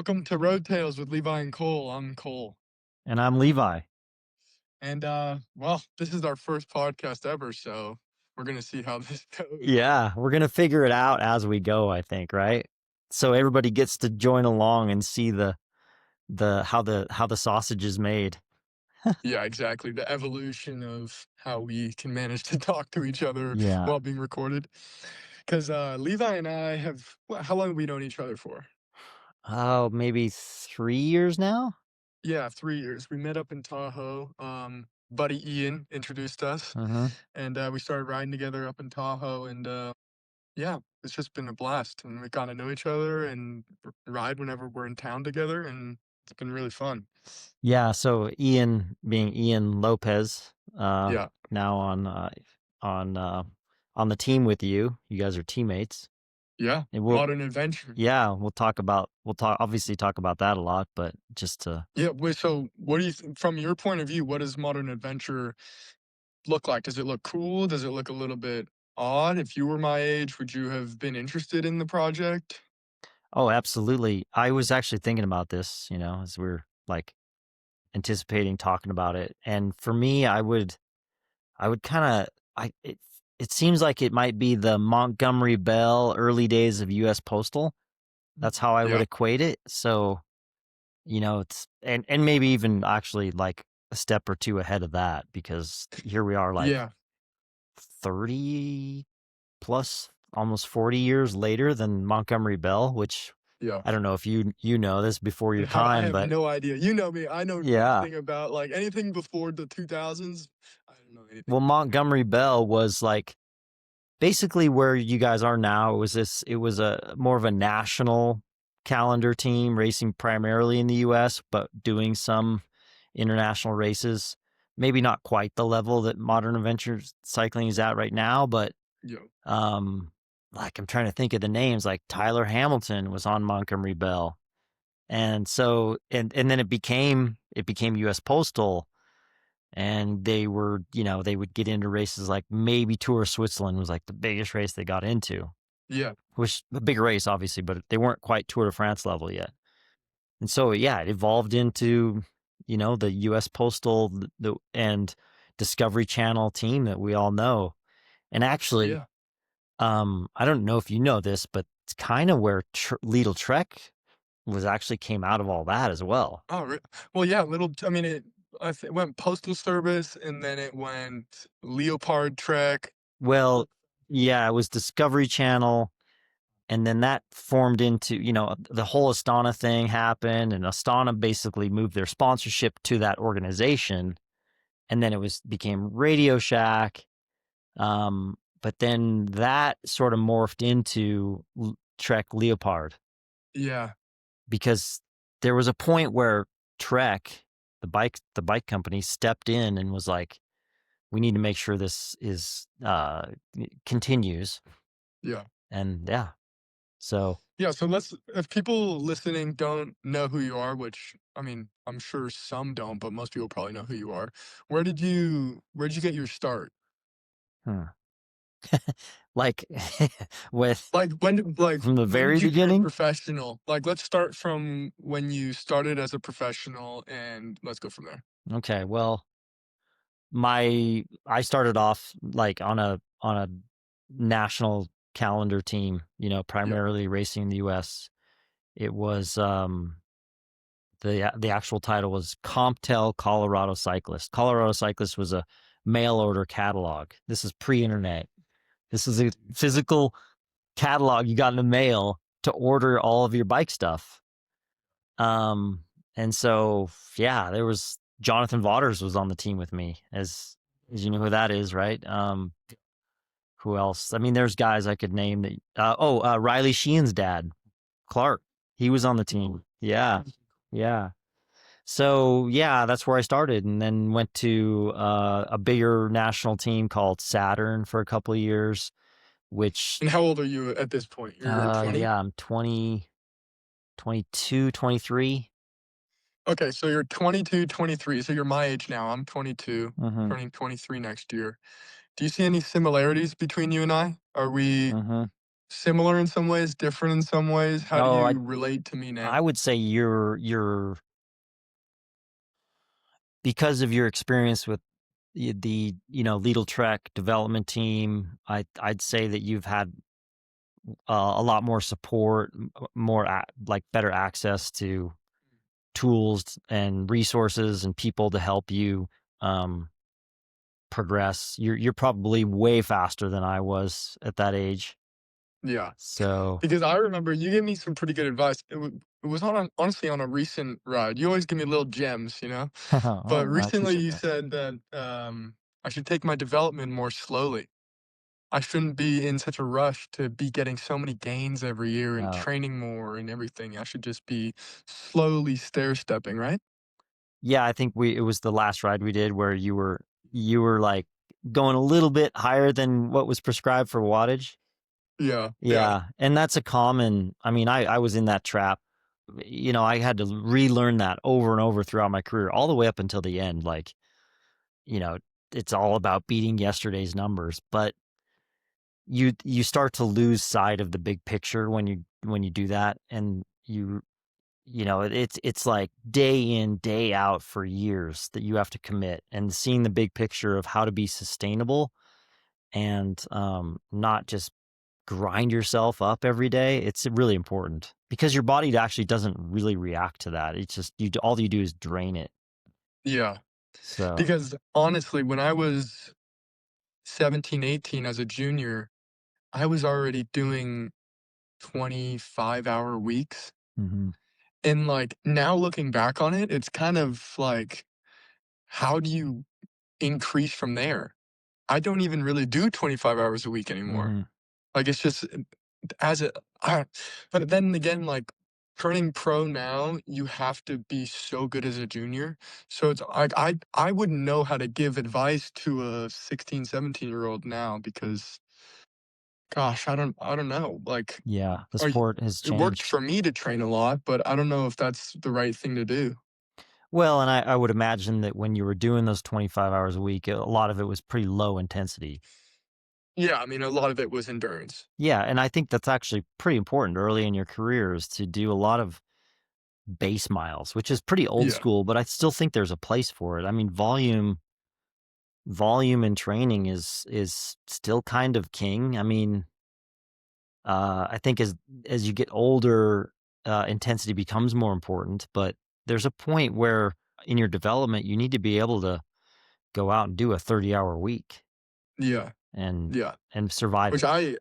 Welcome to Road Tales with Levi and Cole. I'm Cole. And I'm Levi. And well, this is our first podcast ever, so we're gonna see how this goes. Yeah, we're gonna figure it out as we go, I think, right? So everybody gets to join along and see the how the sausage is made. Yeah, exactly. The evolution of how we can manage to talk to each other Yeah. while being recorded. Because Levi and I have how long have we known each other for? Oh, maybe 3 years now? Yeah, 3 years. We met up in Tahoe. Buddy Ian introduced us, Mm-hmm. and we started riding together up in Tahoe, and yeah, it's just been a blast, and we gotta know each other and ride whenever we're in town together, and it's been really fun. Yeah, so Ian being Ian Lopez, Yeah, now on on the team with you. You guys are teammates. yeah, And modern adventure. we'll obviously talk about that a lot, but just to Yeah, wait, so what do you from your point of view, what does modern adventure look like? Does it look cool? Does it look a little bit odd? If you were my age, would you have been interested in the project? Oh, absolutely. I was actually thinking about this, as we're like anticipating talking about it. And for me, I would kind of I it seems like it might be the Montgomery Bell early days of US Postal. That's how I would Yeah, equate it. So, it's and maybe even actually like a step or two ahead of that because here we are like yeah, 30 plus almost 40 years later than Montgomery Bell, which yeah. I don't know if you know this before your I time, have but no idea. You know me, I know yeah. nothing about, like, anything before the 2000s, I don't know anything Well, about. Montgomery Bell was like basically where you guys are now. It was a more of a national calendar team racing primarily in the US, but doing some international races. Maybe not quite the level that Modern Adventure Cycling is at right now, but Yeah, um like I'm trying to think of the names, like Tyler Hamilton was on Montgomery Bell. And so and then it became US Postal, and they would get into races like maybe Tour of Switzerland was like the biggest race they got into, yeah, which a big race obviously, but they weren't quite Tour de France level yet. And so yeah, it evolved into the US Postal and Discovery Channel team that we all know. And actually, yeah. I don't know if you know this, but it's kind of where Lidl Trek was actually came out of all that as well. Oh, well, yeah, I mean, it went Postal Service, and then it went Leopard Trek. Well, yeah, it was Discovery Channel, and then that formed into, the whole Astana thing happened, and Astana basically moved their sponsorship to that organization, and then became Radio Shack. But then that sort of morphed into Trek Leopard Yeah, because there was a point where Trek, the bike company, stepped in and was like, we need to make sure this is continues. yeah. And yeah, so Yeah, so if people listening don't know who you are, which, I mean, I'm sure some don't, but most people probably know who you are. Where'd you get your start? hmm. Like with from the When very did you turn beginning. professional? Like, let's start from when you started as a professional, and let's go from there. Okay, well, I started off like on a national calendar team, Yeah, primarily racing in the US. It was the actual title was Comptel Colorado Cyclist. Colorado Cyclist was a mail order catalog. This is pre-internet. This is a physical catalog you got in the mail to order all of your bike stuff. Um, and so yeah, there was Jonathan Waters was on the team with me, as you know who that is, right? Who else? I mean, there's guys I could name that. Riley Sheehan's dad, Clark. He was on the team. Yeah, yeah. So yeah, that's where I started, and then went to a bigger national team called Saturn for a couple of years, which and how old are you at this point? You're 20? yeah, I'm 20, 22, 23. Okay, so you're 22, 23. So you're my age now. I'm 22, Mm-hmm. turning 23 next year. Do you see any similarities between you and I? Are we Mm-hmm. Similar in some ways, different in some ways? How do Oh, you relate to me I now? would say you're because of your experience with the Lidl Trek development team. I'd say that you've had a lot more support, more like better access to tools and resources and people to help you um, progress. You're probably way faster than I was at that age. Yeah. So, Because I remember you gave me some pretty good advice. It was on a honestly, on a recent ride. You always give me little gems, you know? But oh, I recently appreciate you that. said that, I should take my development more slowly. I shouldn't be in such a rush to be getting so many gains every year and Uh, training more and everything. I should just be slowly stair stepping, right? yeah, I think it was the last ride we did where you were like going a little bit higher than what was prescribed for wattage. Yeah, yeah, Yeah, and that's a common. I mean, I was in that trap. I had to relearn that over and over throughout my career, all the way up until the end. Like, you know, it's all about beating yesterday's numbers, but you start to lose sight of the big picture when you do that, and it's like day in, day out for years that you have to commit, and seeing the big picture of how to be sustainable and not just grind yourself up every day. It's really important because your body actually doesn't really react to that. It's just all you do is drain it. yeah. So, Because honestly, when I was 17, 18 as a junior, I was already doing 25-hour weeks. mhm, And like now looking back on it, it's kind of like, how do you increase from there? I don't even really do 25 hours a week anymore. mhm, Like it's just as a, I, but then again, like turning pro now, you have to be so good as a junior. So it's like I wouldn't know how to give advice to a 16, 17-year old now because gosh, I don't know. Like yeah, the are you, sport has it worked changed. for me to train a lot, but I don't know if that's the right thing to do. Well, and I would imagine that when you were doing those 25 hours a week, a lot of it was pretty low intensity. Yeah, I mean, a lot of it was endurance. Yeah, and I think that's actually pretty important early in your career is to do a lot of base miles, which is pretty old Yeah, school, but I still think there's a place for it. I mean, volume and training is still kind of king. I mean, I think as you get older, intensity becomes more important, but there's a point where in your development you need to be able to go out and do a 30-hour week yeah, and yeah. survive Which it. I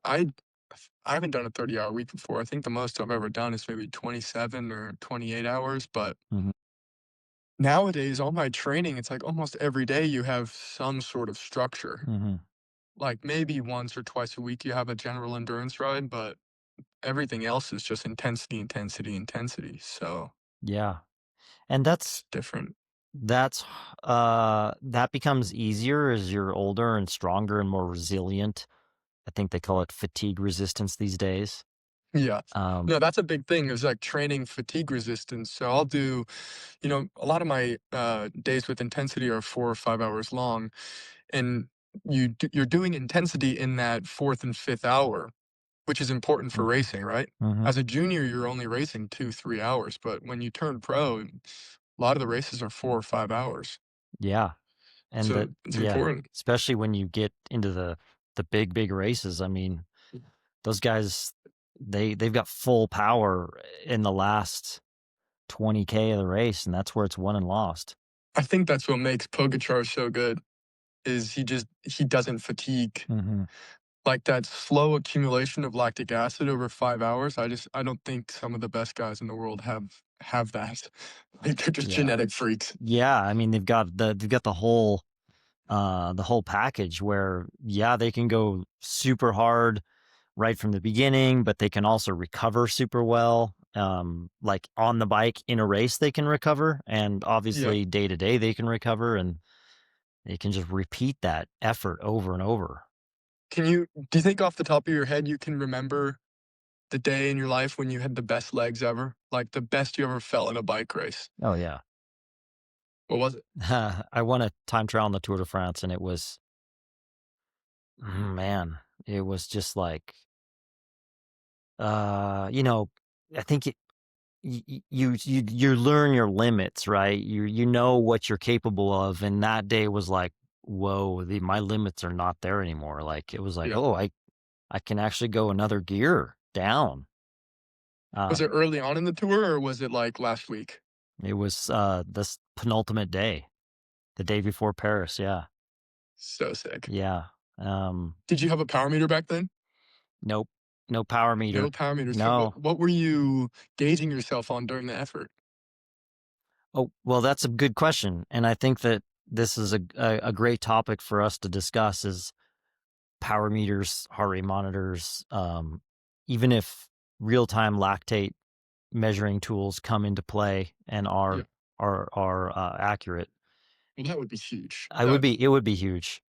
haven't done a 30-hour week before. I think the most I've ever done is maybe 27 or 28 hours, but Mhm, nowadays, all my training, it's like almost every day you have some sort of structure. mhm. Like maybe once or twice a week you have a general endurance ride, but everything else is just intensity, intensity, intensity. So Yeah, and it's different. that's that becomes easier as you're older and stronger and more resilient. I think they call it fatigue resistance these days. Yeah. Um, No, that's a big thing is like training fatigue resistance. So I'll do, a lot of my days with intensity are 4 or 5 hours long, and you're doing intensity in that fourth and fifth hour, which is important for mm, racing, right? mhm. As a junior, you're only racing 2, 3 hours, but when you turn pro, a lot of the races are 4 or 5 hours. Yeah, and So that it's yeah, important. especially when you get into the big races. I mean, those guys they've got full power in the last 20K of the race, and that's where it's won and lost. I think that's what makes Pogacar so good is he doesn't fatigue. Mhm. Like that slow accumulation of lactic acid over 5 hours. I don't think some of the best guys in the world have that. Like they're just Yeah. genetic freaks. Yeah, I mean, they've got the whole package where, yeah, they can go super hard right from the beginning, but they can also recover super well. Like on the bike in a race, they can recover, and Yeah. obviously day to day, they can recover, and they can just repeat that effort over and over. Do you think off the top of your head you can remember the day in your life when you had the best legs ever? Like the best you ever felt in a bike race? Oh, yeah. What was it? I won a time trial on the Tour de France, and it was, man, it was just like you know, I think you learn your limits, right? You know what you're capable of, and that day was like, whoa, my limits are not there anymore. Like it was like, Yeah. oh, I can actually go another gear down. Uh, Was it early on in the tour or was it like last week? it was this penultimate day, the day before Paris. Yeah, So sick. yeah. Um, Did you have a power meter back then? nope, no power meter. No power meter. So No. what were you gauging yourself on during the effort? Oh, well, that's a good question, and I think that this is a great topic for us to discuss is power meters, heart rate monitors, even if real-time lactate measuring tools come into play and Yeah. are accurate, Well, that would be huge. it would be huge.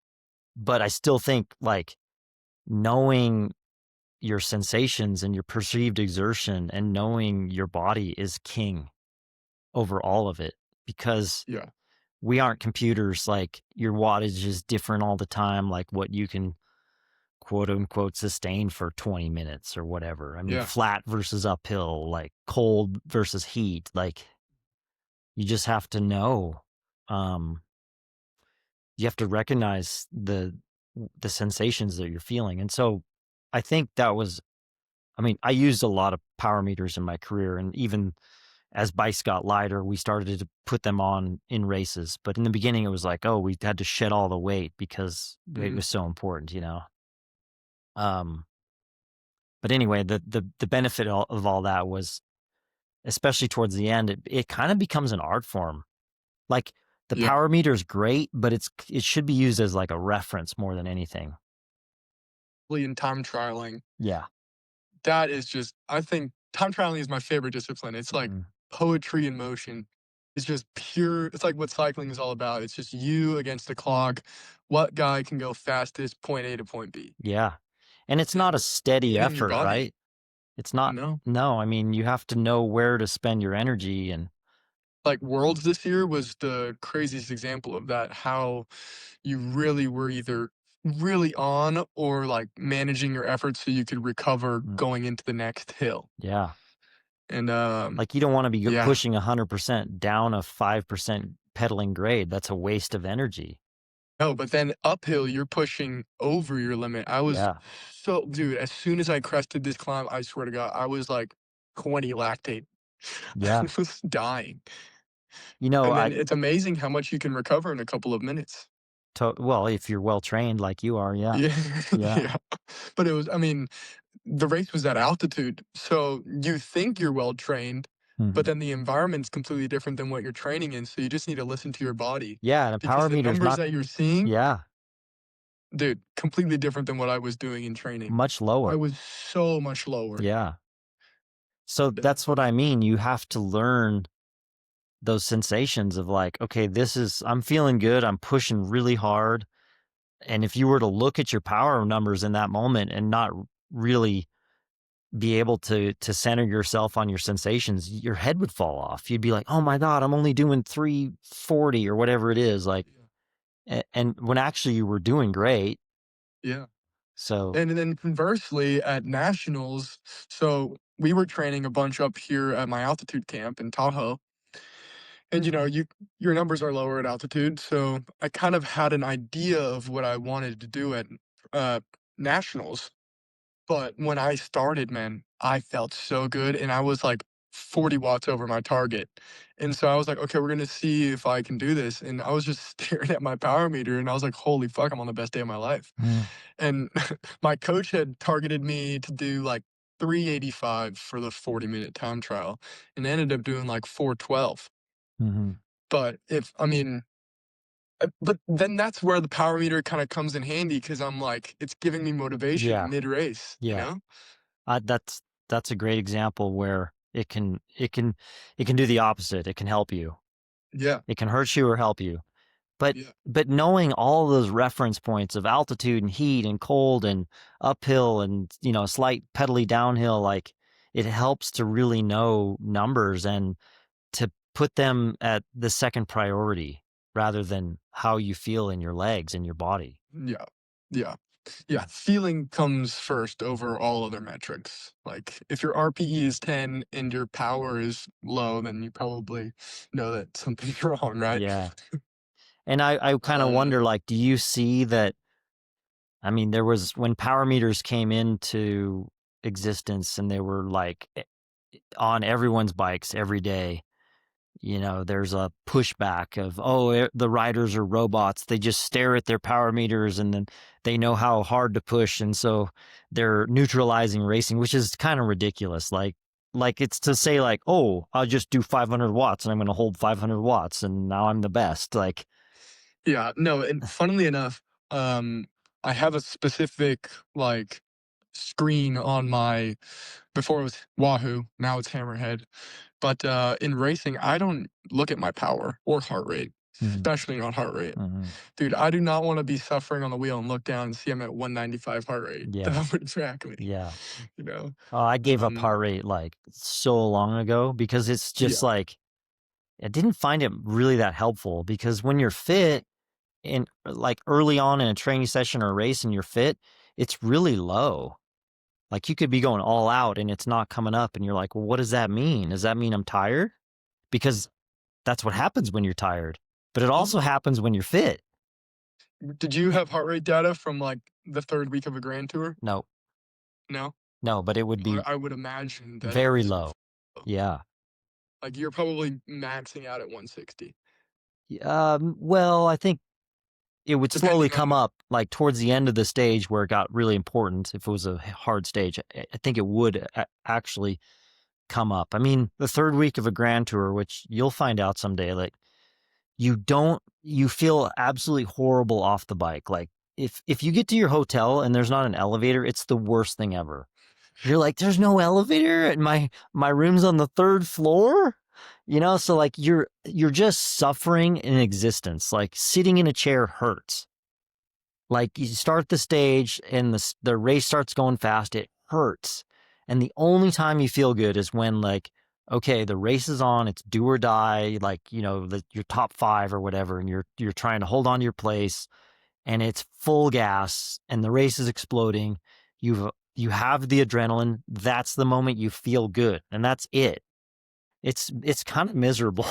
But I still think like knowing your sensations and your perceived exertion and knowing your body is king over all of it because Yeah. we aren't computers. Like your wattage is different all the time, like what you can quote unquote sustain for 20 minutes or whatever. I mean, Yeah. flat versus uphill, like cold versus heat. Like you just have to know. Um, you have to recognize the sensations that you're feeling. And so I think that was, I mean, I used a lot of power meters in my career, and even as bikes got lighter, we started to put them on in races. But in the beginning, it was like, oh, we had to shed all the weight because weight Mhm. was so important, you know. Um, but anyway, the benefit of all that was, especially towards the end, it kind of becomes an art form. Like the Yeah. power meter is great, but it should be used as like a reference more than anything. In time trialing, Yeah. that is just I think time trialing is my favorite discipline. It's like Mhm. poetry in motion. It's just pure it's like what cycling is all about. It's just you against the clock. What guy can go fastest point A to point B? Yeah. And it's not a And steady even in your effort, body. right? It's not. No. No, I mean, you have to know where to spend your energy and Like Worlds this year was the craziest example of that, how you really were either really on or like managing your efforts so you could recover mm, going into the next hill. yeah. And Like you don't want to be yeah. pushing 100% down a 5% pedaling grade. That's a waste of energy. No, but then uphill, you're pushing over your limit. I was Yeah. so dude, as soon as I crested this climb, I swear to God, I was like 20 lactate. I Yeah. was dying. You know, And then I it's amazing how much you can recover in a couple of minutes. well, if you're well trained like you are, yeah. Yeah, Yeah. yeah. But it was I mean, the race was at altitude, so you think you're well trained, but Mhm. then the environment's completely different than what you're training in, so you just need to listen to your body Yeah, and a because power the meter's numbers not. that you're seeing, Yeah, dude, completely different than what I was doing in training. much I lower. was so much lower. Yeah. So And, that's what I mean. You have to learn those sensations of like, okay, this is, I'm feeling good. I'm pushing really hard. And if you were to look at your power numbers in that moment and not really be able to center yourself on your sensations, your head would fall off. You'd be like, "Oh my god, I'm only doing 340 or whatever it is." Like, yeah, and when actually you were doing great. yeah. So, And then conversely, at nationals, so we were training a bunch up here at my altitude camp in Tahoe, and, your numbers are lower at altitude, so I kind of had an idea of what I wanted to do at, uh, nationals. But when I started, man, I felt so good, and I was, like, 40 watts over my target, and so I was like, "Okay, we're gonna see if I can do this," and I was just staring at my power meter, and I was like, "Holy fuck, I'm on the best day of my life." mm, And my coach had targeted me to do, like, 385 for the 40-minute time trial, and I ended up doing, like, 412. mhm. But if I mean but then that's where the power meter kinda comes in handy because 'cause I'm like, it's giving me motivation Yeah, mid-race, you yeah. know? That's a great example where it can do the opposite. It can help you. Yeah, It can hurt you or help you. But yeah, knowing all those reference points of altitude and heat and cold and uphill and, slight pedally downhill, like, it helps to really know numbers and to put them at the second priority rather than how you feel in your legs and your body. yeah, yeah. Yeah, feeling comes first over all other metrics. Like, if your RPE is 10 and your power is low, then you probably know that something's wrong, right? Yeah. And I kind of Uh, wonder, like, do you see that? I mean, there was when power meters came into existence and they were like on everyone's bikes every day. There's a pushback of, oh, the riders are robots. They just stare at their power meters and then they know how hard to push. And so they're neutralizing racing, which is kind of ridiculous. Like it's to say like, oh, I'll just do 500 watts and I'm going to hold 500 watts and now I'm the best. Like, yeah, no, and funnily enough, um, I have a specific, like, screen on my before it was Wahoo, now it's Hammerhead. But, in racing, I don't look at my power or heart rate, mhm, especially not heart rate. mhm. Dude, I do not wanna be suffering on the wheel and look down and see I'm at 195 heart rate. Yeah, That would track me, yeah. you know? Oh, I gave up Um, heart rate like so long ago because it's just yeah. like, I didn't find it really that helpful because when you're fit, in like early on in a training session or a race and you're fit, it's really low. Like you could be going all out and it's not coming up and you're like, well, what does that mean? Does that mean I'm tired? Because that's what happens when you're tired. But it also Mhm. happens when you're fit. Did you have heart rate data from, like, the 3rd week of a Grand Tour? No, No? no, but it would be I would imagine that it very was low. Yeah. like, you're probably maxing out at 160, Well, I think it would slowly depending come on up like towards the end of the stage where it got really important. If it was a hard stage, I think it would actually come up. I mean, the third week of a Grand Tour, which you'll find out someday, like you feel absolutely horrible off the bike. Like if you get to your hotel and there's not an elevator, it's the worst thing ever. You're like, there's no elevator and my room's on the third floor. So like you're just suffering in existence. Like sitting in a chair hurts. Like you start the stage and the race starts going fast, it hurts. And the only time you feel good is when like, okay, the race is on, it's do or die, like, your top 5 or whatever, and you're trying to hold on to your place and it's full gas and the race is exploding. You have the adrenaline. That's the moment you feel good. And that's it. It's kind of miserable.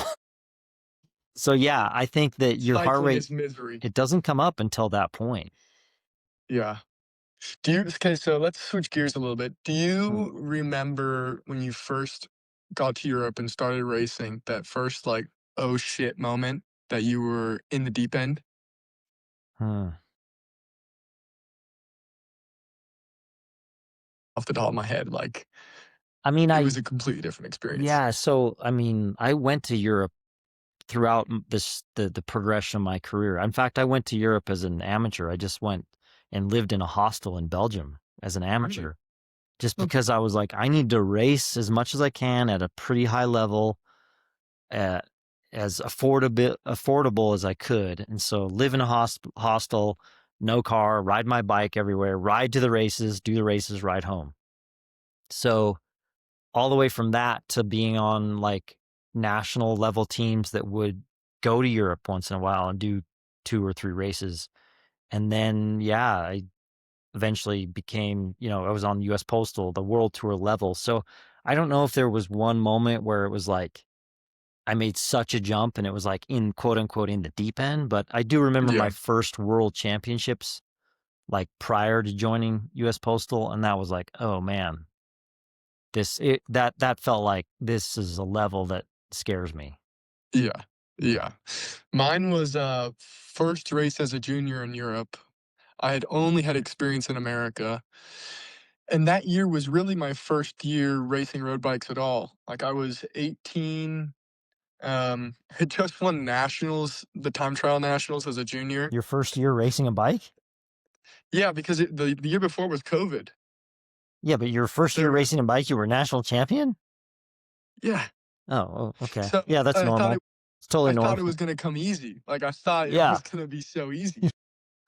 So yeah, I think that your heart cycling rate, is misery. it doesn't come up until that point. Yeah. Do you okay, so let's switch gears a little bit. Do Hmm. you remember when you first got to Europe and started racing, that first, like, "Oh, shit" moment that you were in the deep end? Hmm. Off the top of my head, like, I mean, it was a completely different experience. yeah, so, I mean, I went to Europe throughout the progression of my career. In fact, I went to Europe as an amateur. I just went and lived in a hostel in Belgium as an Really? amateur, just Okay. because I was like, I need to race as much as I can at a pretty high level, uh, as affordable as I could. And so live in a hostel, no car, ride my bike everywhere, ride to the races, do the races, ride home. So all the way from that to being on like national level teams that would go to Europe once in a while and do 2 or 3 races. And then, yeah, I eventually became, I was on US Postal, the World Tour level. So I don't know if there was one moment where it was like I made such a jump and it was like in quote unquote in the deep end, but I do remember my Yeah. first world championships like prior to joining US Postal, and that was like, oh man, that felt like this is a level that scares me. Yeah. Yeah. Mine was, first race as a junior in Europe. I had only had experience in America, and that year was really my first year racing road bikes at all. Like, I was 18, had just won nationals, the time trial nationals as a junior. Your first year racing a bike? Yeah, because the year before was COVID. Yeah, but your first year There were racing a bike, you were national champion? yeah. Oh, okay. So, Yeah, that's I thought it normal. It's totally I thought it normal. was gonna come easy. Like, I thought it Yeah. was gonna be so easy.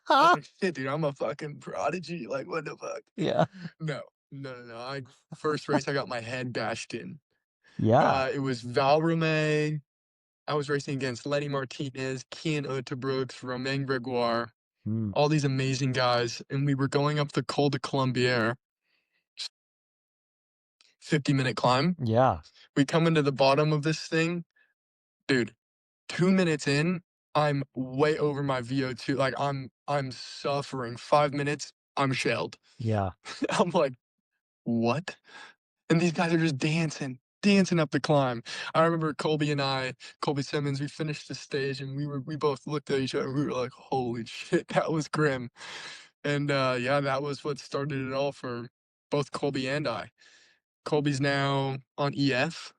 I was like, "Shit, dude, I'm a fucking prodigy, like, what the fuck?" Yeah. No. No, no, no, first race, I got my head bashed in. Yeah. It was Valrome. I was racing against Lenny Martinez, Kian Utebrooks, Romain Gregoire. Mm. all these amazing guys, and we were going up the Col de Colombière, 50-minute climb. Yeah. We come into the bottom of this thing, dude, 2 minutes in, I'm way over my VO2, like, I'm suffering. 5 minutes, I'm shelled. Yeah. I'm like, "What?" And these guys are just dancing up the climb. I remember Colby Simmons, we finished the stage and we both looked at each other and we were like, "Holy shit, that was grim." And, yeah, that was what started it all for both Colby and I. Colby's now on EF,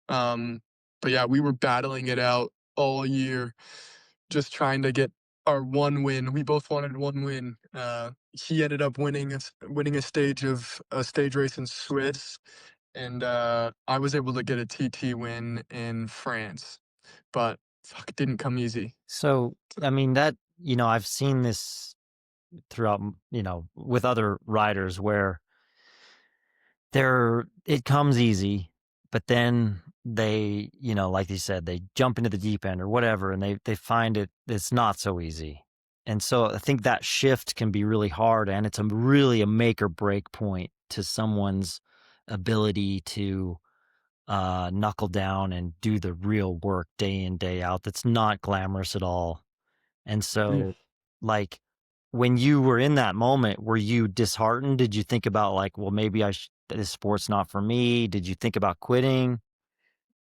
um, but yeah, we were battling it out all year, just trying to get our 1 win. We both wanted 1 win. He ended up winning a stage race in Swiss, and, I was able to get a TT win in France, but fuck, it didn't come easy. So, I mean, that, I've seen this throughout, with other riders where it comes easy, but then they, like you said, they jump into the deep end or whatever, and they find it's not so easy. And so I think that shift can be really hard, and it's really a make or break point to someone's ability to knuckle down and do the real work day in, day out. That's not glamorous at all. And Mm. so, like, when you were in that moment, were you disheartened? Did you think about, like, well, maybe this sport's not for me? Did you think about quitting?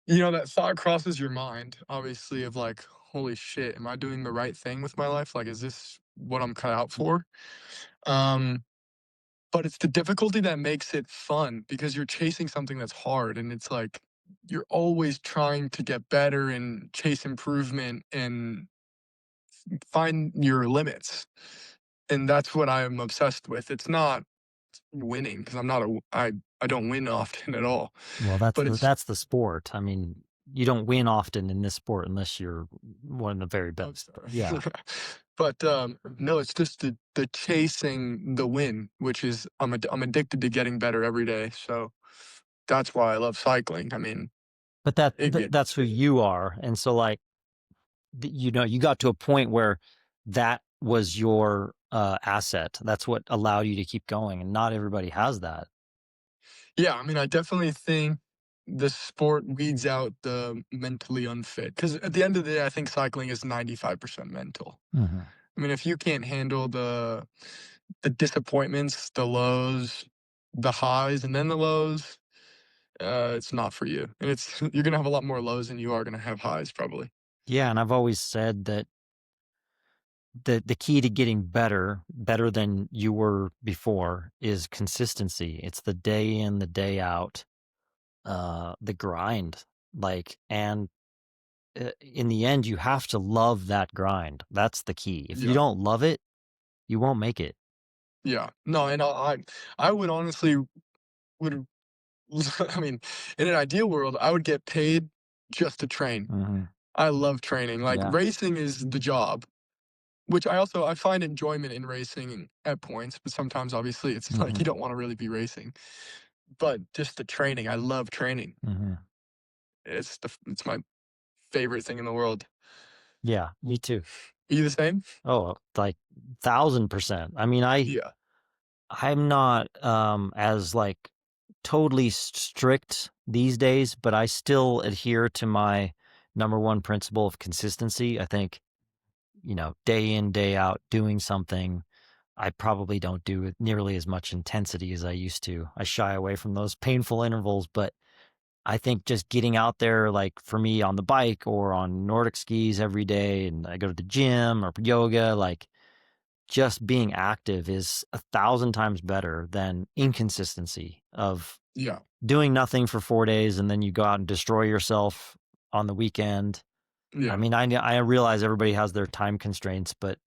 You know, that thought crosses your mind, obviously, of like, "Holy shit, am I doing the right thing with my life? Like, is this what I'm cut out for?" Um, but it's the difficulty that makes it fun because you're chasing something that's hard, and it's like, you're always trying to get better and chase improvement and find your limits, and that's what I'm obsessed with. It's not winning because I'm not a I don't win often at all, Well, but it's that's the sport. I mean, you don't win often in this sport unless you're one of the very I'm best. Yeah. sorry. But, no, it's just the chasing the win, which is I'm addicted to getting better every day, so that's why I love cycling. I mean, But that's who you are. And so, like, you got to a point where that was your asset. That's what allowed you to keep going. And not everybody has that. yeah, I mean, I definitely think the sport weeds out the mentally unfit because at the end of the day, I think cycling is 95% mental. Hmm. I mean, if you can't handle the disappointments, the lows, the highs, and then the lows, it's not for you. And it's you're gonna have a lot more lows than you are gonna have highs, probably. Yeah. And I've always said that the key to getting better than you were before, is consistency. It's the day in, the day out, the grind. Like, and in the end, you have to love that grind. That's the key. If you Yeah, don't love it, you won't make it. yeah. No, and I would honestly would I mean, in an ideal world, I would get paid just to train. Hmm. I love training. Like Yeah. racing is the job, which I find enjoyment in racing at points, but sometimes obviously it's like Hmm. you don't want to really be racing. But just the training, I love training. Hmm. It's my favorite thing in the world. Yeah. Me too. Are you the same? Oh, like 1,000%. I mean, Yeah. I'm not as, like, totally strict these days, but I still adhere to my number one principle of consistency. I think, day in, day out, doing something. I probably don't do it nearly as much intensity as I used to. I shy away from those painful intervals, but I think just getting out there, like for me on the bike or on Nordic skis every day, and I go to the gym or yoga, like, just being active is 1,000 times better than inconsistency of Yeah. doing nothing for 4 days and then you go out and destroy yourself on the weekend. I Yeah. mean, I realize everybody has their time constraints, but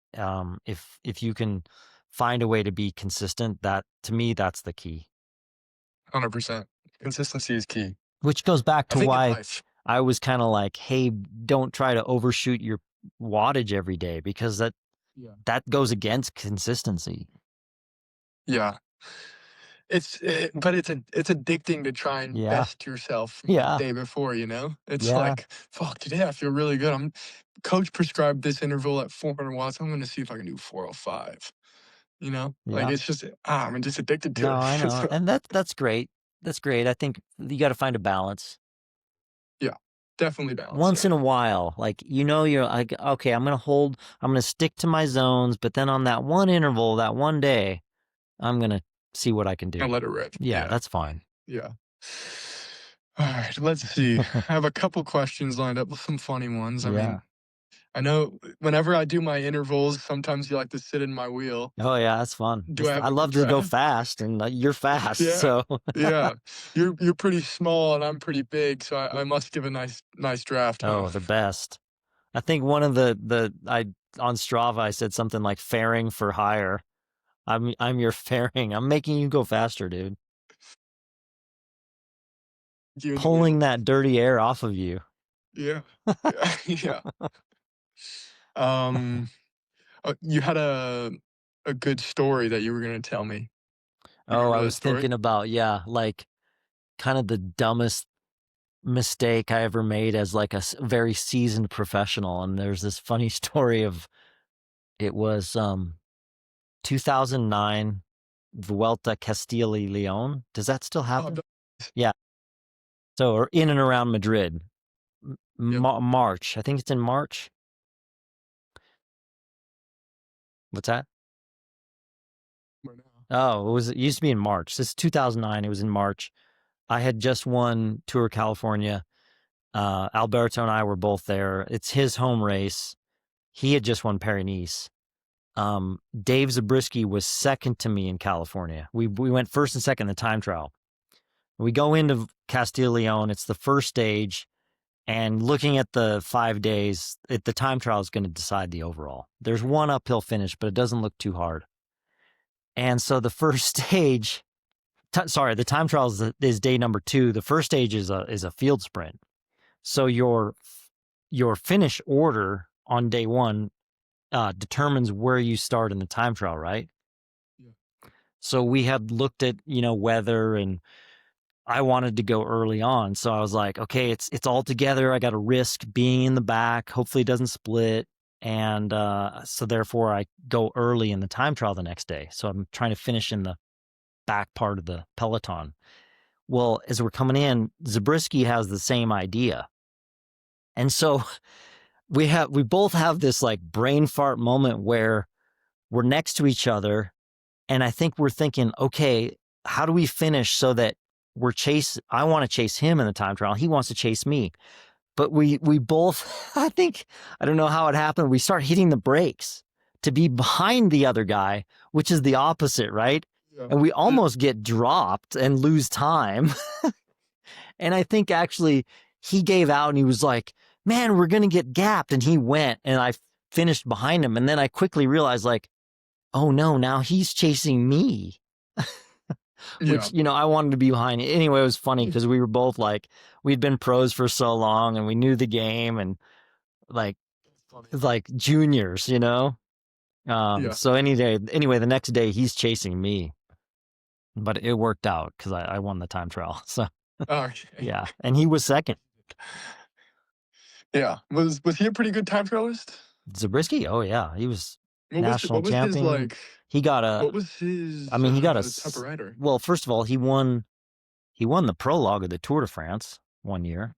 if you can find a way to be consistent, that to me, that's the key. 100%. Consistency is key. Which goes back I to think in why life. I was kind of like, hey, don't try to overshoot your wattage every day, because Yeah. that goes against consistency. Yeah. but it's addicting to try and Yeah. best yourself the Yeah. day before, you know? It's Yeah. like, "Fuck, today I feel really good. Coach prescribed this interval at 400 watts. I'm gonna see if I can do 405." You know? Like, Yeah. it's just, I'm just addicted to No, it. I know. So, And that's great. That's great. I think you got to find a balance. yeah, definitely balance, Once yeah. in a while, like, you're like, okay, I'm going to stick to my zones, but then on that one interval, that one day, I'm going to see what I can I do. let it rip. Yeah, Yeah, that's fine. yeah. Alright, let's see. I have a couple questions lined up, some funny ones. I Yeah. mean, I know whenever I do my intervals, sometimes you like to sit in my wheel. Oh yeah, that's fun. Do I have I a good love to go draft? fast, and you're fast, Yeah, so yeah. You're pretty small and I'm pretty big, so I must give a nice draft, huh? oh, the best. I think one of the I on Strava I said something like faring for hire. I'm your faring. I'm making you go faster, dude. You in the Pulling wheel. that dirty air off of you. Yeah. Yeah, yeah. Um, you had a good story that you were gonna tell me. You Oh, I remember that was story? thinking about, yeah, like kind of the dumbest mistake I ever made as like a very seasoned professional. And there's this funny story of it was 2009 Vuelta Castilla y Leon. Does that still Oh, happen? no. Yeah. So or in and around Madrid, Yep. March. I think it's in March. What's that? Right now. Oh, it used to be in March. This is 2009. It was in March. I had just won Tour California. Alberto and I were both there. It's his home race. He had just won Paris-Nice. Dave Zabriskie was second to me in California. We went first and second in the time trial. We go into Castile Leon. It's the first stage. And looking at the 5 days, the time trial is going to decide the overall. There's one uphill finish, but it doesn't look too hard. And so the first stage, the time trial is day number 2. The first stage is a field sprint. So your finish order on day 1 determines where you start in the time trial, right? Yeah. So we had looked at, weather, and I wanted to go early on. So I was like, okay, it's all together. I got to risk being in the back. Hopefully it doesn't split. And so therefore I go early in the time trial the next day. So I'm trying to finish in the back part of the peloton. Well, as we're coming in, Zabriskie has the same idea. And so we both have this like brain fart moment where we're next to each other. And I think we're thinking, okay, how do we finish so that I want to chase him in the time trial. He wants to chase me. But we both, I don't know how it happened. We start hitting the brakes to be behind the other guy, which is the opposite, right? Yeah. And we Yeah. almost get dropped and lose time. And I think actually he gave out and he was like, man, we're going to get gapped. And he went and I finished behind him. And then I quickly realized like, oh no, now he's chasing me. Yeah. Which, I wanted to be behind. Anyway, it was funny because we were both like, we'd been pros for so long and we knew the game and like, Funny. like juniors, Yeah. So anyway, the next day he's chasing me, but it worked out because I won the time trial. So Okay. yeah. And he was second. Yeah. Was he a pretty good time trialist? Zabriskie? Oh yeah. He was national What was his, champion. like He got what was his, he got type of rider? well, first of all, he won the prologue of the Tour de France one year.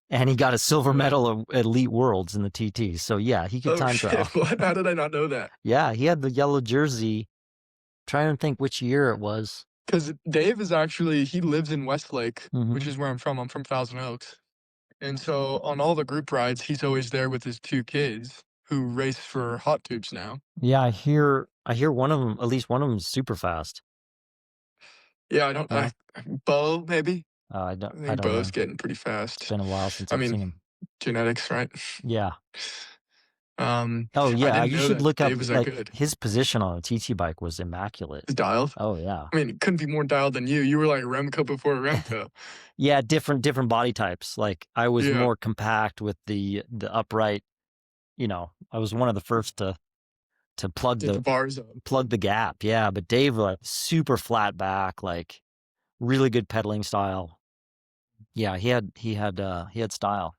And he got a silver medal at Elite Worlds in the TT. So yeah, he could Oh, time shit. trial. What? How did I not know that? Yeah, he had the yellow jersey. Trying to think which year it was. Because Dave is actually he lives in Westlake, Mhm. which is where I'm from. I'm from Thousand Oaks. And so on all the group rides, he's always there with his 2 kids who race for Hot Tubes now. Yeah, I hear one of them, at least one of them is super fast. Yeah, I don't Yeah. Bo, maybe? I I don't think know. Bo's getting pretty It's fast. been a while since I I've seen mean, him. genetics, right? Yeah. I Oh yeah, didn't you know should that look up Dave was that like good. his position on a TT bike was immaculate. He's dialed? Oh yeah. I mean, he couldn't be more dialed than you. You were like Remco before Remco. Yeah, different body types. Like I was Yeah. more compact with the upright, I was one of the first to to plug Get the the bars up. gap. Yeah, but Dave, like, super flat back, like really good pedaling style. Yeah, he had style.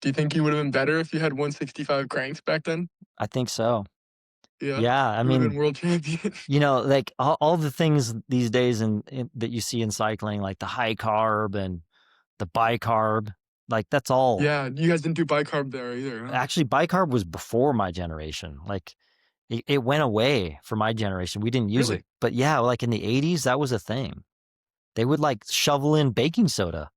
Do you think you would have been better if you had 165 cranks back then? I think so. Yeah, Yeah, I you would have mean, been world champion. like all the things these days that you see in cycling, like the high carb and the bicarb, like that's all. Yeah, you guys didn't do bicarb there either, huh? Actually, bicarb was before my generation. Like it went away for my generation. We didn't use it, Really? but yeah, like in the '80s, that was a thing. They would like shovel in baking soda.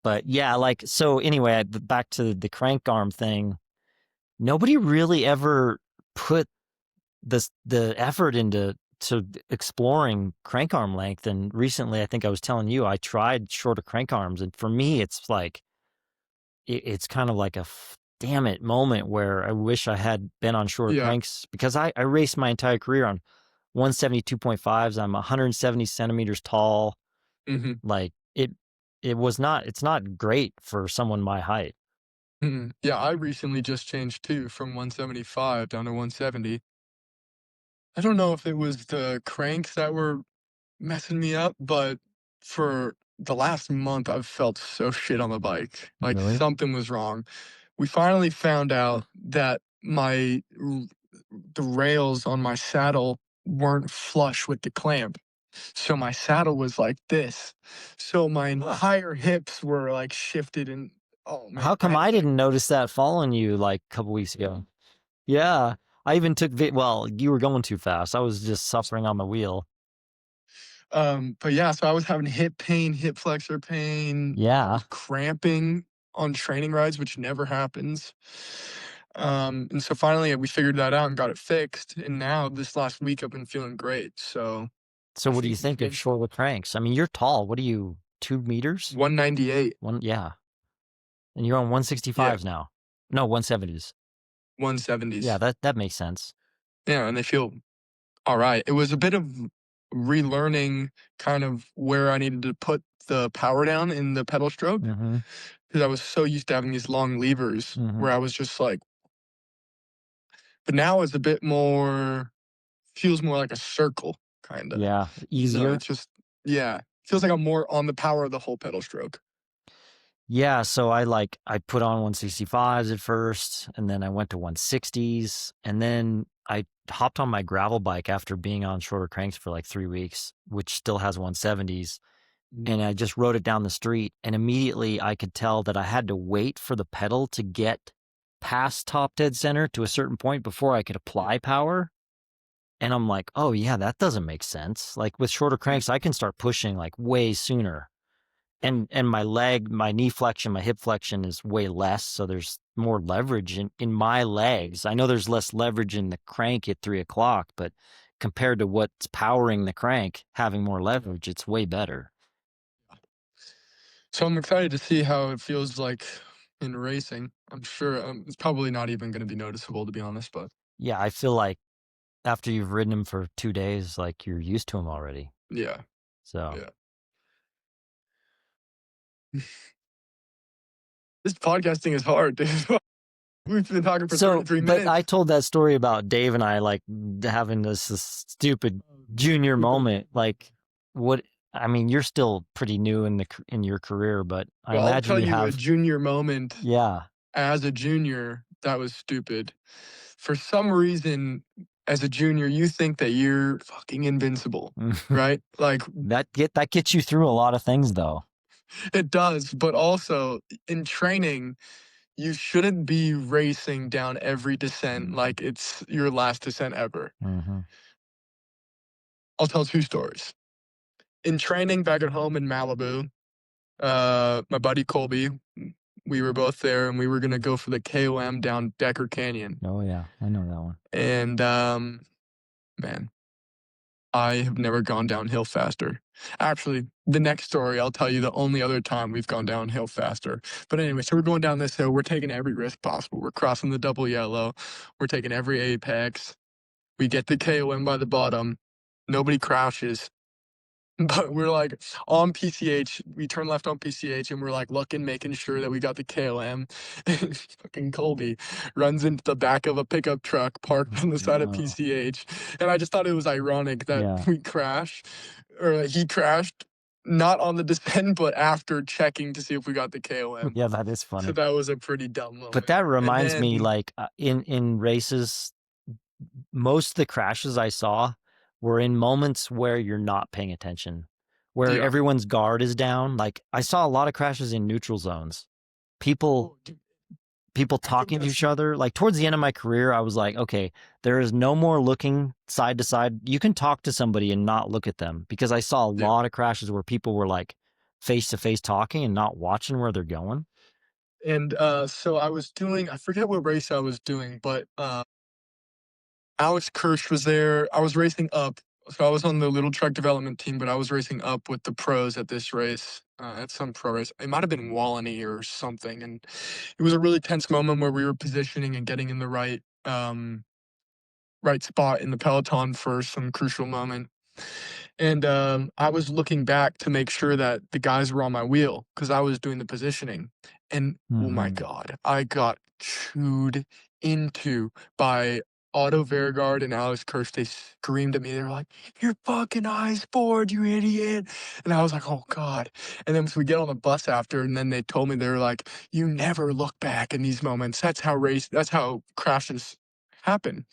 But yeah, like so. Anyway, back to the crank arm thing. Nobody really ever put the effort into exploring crank arm length. And recently, I think I was telling you, I tried shorter crank arms, and for me, it's like it's kind of like a damn it moment where I wish I had been on shorter Yeah. cranks, because I raced my entire career on 172.5s. I'm 170 centimeters tall. Mhm. Like it's not great for someone my height. Mhm. Yeah, I recently just changed too from 175 down to 170. I don't know if it was the cranks that were messing me up, but for the last month, I've felt so shit on the bike. Like Really? something was wrong. We finally found out that the rails on my saddle weren't flush with the clamp. So my saddle was like this. So my entire hips were like shifted and oh man, How I come had I to like didn't notice that following you like a couple weeks ago? Yeah, I even took well, you were going too fast. I was just suffering on the wheel. but yeah, so I was having hip pain, hip flexor pain. I Yeah. was cramping on training rides, which never happens. And so finally we figured that out and got it fixed. And now this last week I've been feeling great. So So I what do you think think of short with cranks? I mean, you're tall. What are you, 2 meters? 198. One, yeah. And you're on Yeah, 165s now. No, 170s. Yeah, 170s. that makes sense. Yeah, and they feel all right. It was a bit of relearning kind of where I needed to put the power down in the pedal stroke Mm-hmm. because I was so used to having these long levers Mm-hmm. where I was just like, but now it's a bit more, feels more like a circle, kind of. Yeah. So Easier. it's just, yeah, feels like I'm more on the power of the whole pedal stroke. Yeah, so I put on 165s at first, and then I went to 160s, and then I hopped on my gravel bike after being on shorter cranks for like 3 weeks, which still has 170s, and I just rode it down the street, and immediately I could tell that I had to wait for the pedal to get past top dead center to a certain point before I could apply power. And I'm like, oh yeah, that doesn't make sense. Like with shorter cranks, I can start pushing like way sooner, and my knee flexion, my hip flexion is way less, so there's more leverage in my legs. I know there's less leverage in the crank at 3 o'clock, but compared to what's powering the crank, having more leverage, it's way better. So I'm excited to see how it feels like in racing. I'm sure it's probably not even going to be noticeable, to be honest, but Yeah, I feel like after you've ridden them for 2 days, like you're used to them already. yeah, So yeah. This podcasting is hard, dude. We've been talking for 33 but I minutes. told that story about Dave and I like having this stupid junior moment. Like, what? I mean, you're still pretty new in your career, but I Well, I'll imagine tell you you a have. junior moment Yeah. as a junior that was stupid. For some reason, as a junior, you think that you're fucking invincible, right? Like That gets you through a lot of things, though. it does, but also in training, you shouldn't be racing down every descent like it's your last descent ever. Mm-hmm. I'll tell two stories. In training back at home in Malibu, my buddy Colby, we were both there and we were gonna go for the KOM down Decker Canyon. Oh yeah, I know that one. And man, I have never gone downhill faster. Actually, the next story, I'll tell you the only other time we've gone downhill faster. But anyway, so we're going down this hill. We're taking every risk possible. We're crossing the double yellow. We're taking every apex. We get the KOM by the bottom. Nobody crouches. But we're, like, on PCH, we turn left on PCH, and we're, like, looking, making sure that we got the KOM, and fucking Colby runs into the back of a pickup truck parked on the side of Oh, PCH, and I just thought it was ironic that yeah. we crashed, or that he crashed, not on the descent, but after checking to see if we got the KOM. Yeah, that is So funny. that was a pretty dumb But moment, that and reminds me, then like, in races, most of the crashes I saw were in moments where you're not paying attention, where yeah. everyone's guard is down. Like, I saw a lot of crashes in neutral zones. People Oh, dude, people I think talking to that's each other. Like, towards the end of my career, I was like, okay, there is no more looking side to side. You can talk to somebody and not look at them, because I saw a yeah. lot of crashes where people were like face to face talking and not watching where they're going. And, so I forget what race I was doing, but, Alex Kirsch was there. I was racing up. So I was on the little truck development team, but I was racing up with the pros at this race, at some pro race. It might have been Wallonie or something. And it was a really tense moment where we were positioning and getting in the right spot in the peloton for some crucial moment. And I was looking back to make sure that the guys were on my wheel because I was doing the positioning. And oh my Hmm. God, I got chewed into by Otto Vergard and Alex Kirsch. They screamed at me. They were like, "Your fucking eyes bored, you idiot." And I was like, "Oh God." And then so we get on the bus after, and then they told me, they were like, "You never look back in these moments. That's how crashes happen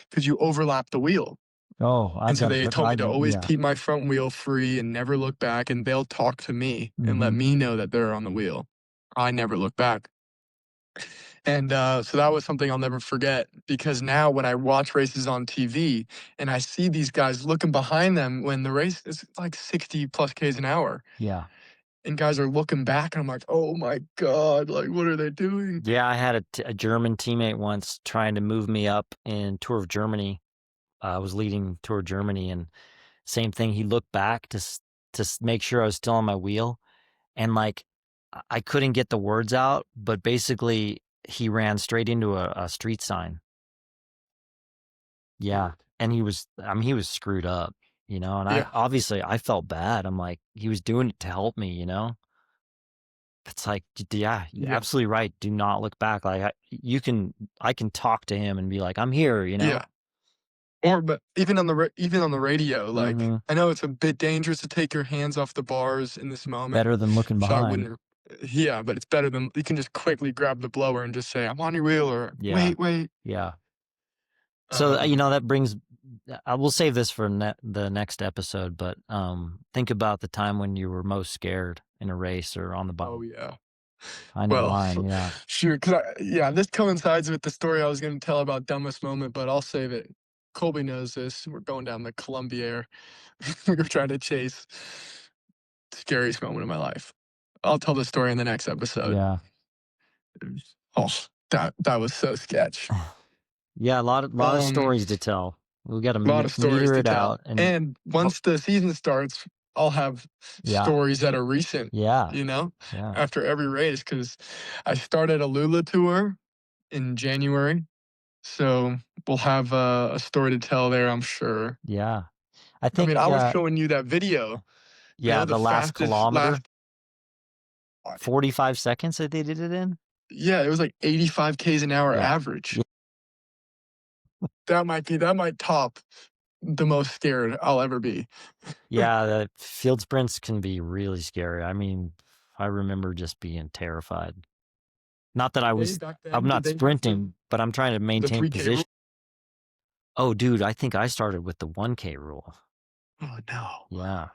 because you overlap the wheel." Oh, And I've so got they it. told me to always Yeah. keep my front wheel free and never look back, and they'll talk to me and let Hmm. me know that they're on the wheel. I never look back. And so that was something I'll never forget because now when I watch races on TV and I see these guys looking behind them when the race is like 60 plus Ks an hour, Yeah. and guys are looking back, and I'm like, oh my God, like, what are they doing? Yeah, I had a German teammate once trying to move me up in Tour of Germany. I was leading Tour of Germany, and same thing. He looked back to make sure I was still on my wheel, and like I couldn't get the words out, but basically he ran straight into a street sign. Yeah, and he was screwed up, and I Yeah, obviously I felt bad. I'm like, he was doing it to help me, It's like, yeah, you're yeah, absolutely right. Do not look back. Like I can talk to him and be like, I'm here. yeah. Or but even on the radio, like, Hmm. I know it's a bit dangerous to take your hands off the bars in this moment, Better than looking so I behind. wouldn't yeah, but it's better than you can just quickly grab the blower and just say, "I'm on your wheel," or Yeah, "Wait, wait." yeah. So Um, that brings. I will save this for the next episode, but think about the time when you were most scared in a race or on the bike. oh, yeah. I know Well, mine. Yeah, sure, 'cause yeah, this coincides with the story I was gonna tell about dumbest moment, but I'll save it. Colby knows this. We're going down the Columbier. We were trying to chase. Scariest moment of my life. I'll tell the story in the next episode. yeah, Oh, that was so sketch. yeah. A lot of Um, stories to tell. We got to a lot of stories meter to it tell. out, and And ho- once the season starts, I'll have yeah, stories that are recent, yeah, you know, yeah, after every race, because I started a Lula tour in January. So we'll have a story to tell there, I'm sure. yeah. I I think, mean, I was showing you that video, yeah, the the last fastest kilometer, last, 45 seconds that they did it in. yeah, it was like 85 Ks an hour Yeah, average. yeah, That might top the most scared I'll ever be. yeah. The field sprints can be really scary. I mean, I remember just being terrified. Not that Back I'm then, did not they have sprinting, but I'm trying to the maintain 3K rule? position. Oh, dude, I think I started with the 1K rule. Oh, no. Yeah.